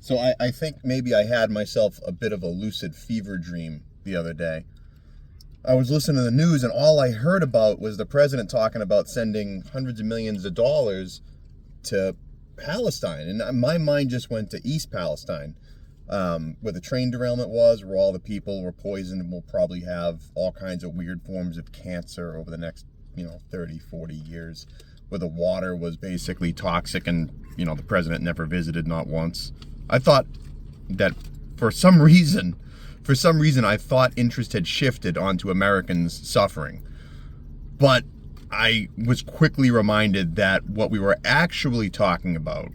So I think maybe I had myself a bit of a lucid fever dream the other day. I was listening to the news, and all I heard about was the president talking about sending hundreds of millions of dollars to Palestine. And my mind just went to East Palestine, where the train derailment was, where all the people were poisoned and will probably have all kinds of weird forms of cancer over the next, 30, 40 years, where the water was basically toxic and, the president never visited, not once. I thought that for some reason, I thought interest had shifted onto Americans suffering. But I was quickly reminded that what we were actually talking about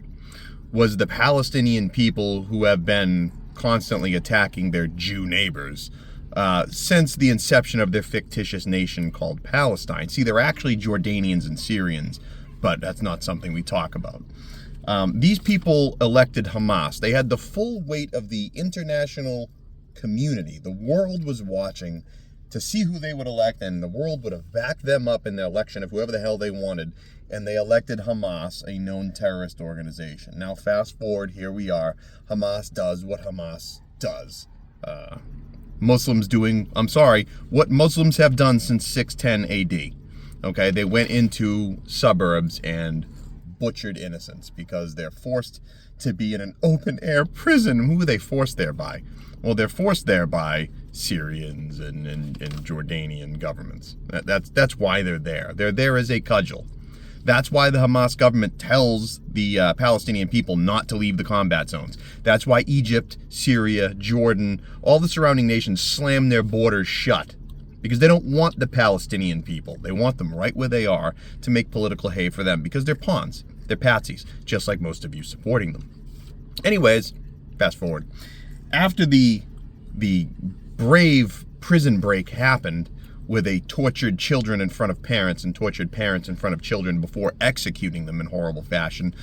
was the Palestinian people who have been constantly attacking their Jew neighbors since the inception of their fictitious nation called Palestine. See, they're actually Jordanians and Syrians, but that's not something we talk about. These people elected Hamas. They had the full weight of the international community. The world was watching to see who they would elect, and the world would have backed them up in the election of whoever the hell they wanted, and they elected Hamas, a known terrorist organization. Now fast forward, here we are. Hamas does what Hamas does. Muslims doing, what Muslims have done since 610 AD. Okay, they went into suburbs and butchered innocents because they're forced to be in an open-air prison. Who are they forced there by? Well, they're forced there by Syrians and Jordanian governments. That's why they're there. They're there as a cudgel. That's why the Hamas government tells the Palestinian people not to leave the combat zones. That's why Egypt, Syria, Jordan, all the surrounding nations slam their borders shut. Because they don't want the Palestinian people. They want them right where they are to make political hay for them. Because they're pawns. They're patsies. Just like most of you supporting them. Anyways, fast forward. After the brave prison break happened, where they tortured children in front of parents and tortured parents in front of children before executing them in horrible fashion,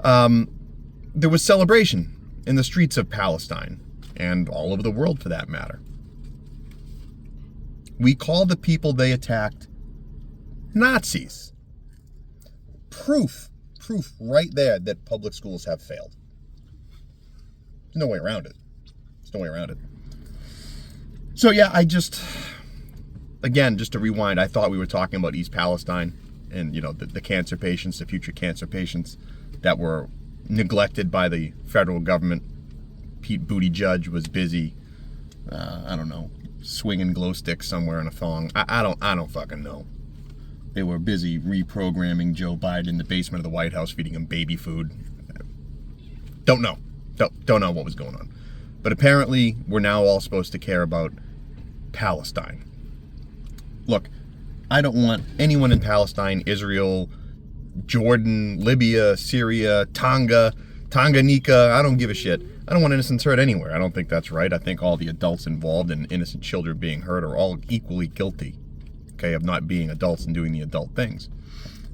there was celebration in the streets of Palestine, and all over the world for that matter. We call the people they attacked Nazis. Proof right there that public schools have failed. There's no way around it. So yeah, again, just to rewind, I thought we were talking about East Palestine and, the cancer patients, the future cancer patients that were neglected by the federal government. Pete Buttigieg was busy, swinging glow sticks somewhere in a thong. I don't fucking know. They were busy reprogramming Joe Biden in the basement of the White House, feeding him baby food. Don't know what was going on. But apparently, we're now all supposed to care about Palestine. Look, I don't want anyone in Palestine, Israel, Jordan, Libya, Syria, Tanganyika. I don't give a shit. I don't want innocents hurt anywhere. I don't think that's right. I think all the adults involved and innocent children being hurt are all equally guilty, of not being adults and doing the adult things.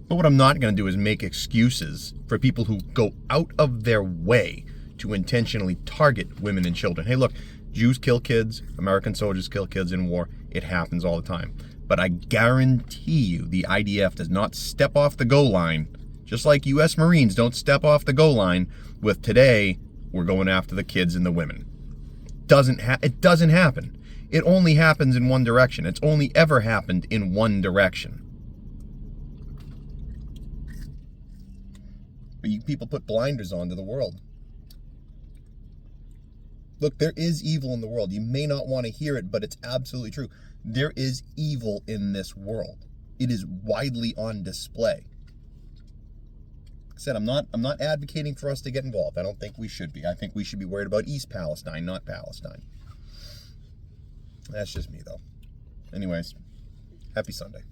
But what I'm not going to do is make excuses for people who go out of their way to intentionally target women and children. Hey, look, Jews kill kids, American soldiers kill kids in war. It happens all the time. But I guarantee you the IDF does not step off the goal line, just like U.S. Marines don't step off the goal line with today, we're going after the kids and the women. It doesn't happen. It only happens in one direction. It's only ever happened in one direction. But you people put blinders on to the world. Look, there is evil in the world. You may not want to hear it, but it's absolutely true. There is evil in this world. It is widely on display. Like I said, I'm not advocating for us to get involved. I don't think we should be. I think we should be worried about East Palestine, not Palestine. That's just me, though. Anyways, happy Sunday.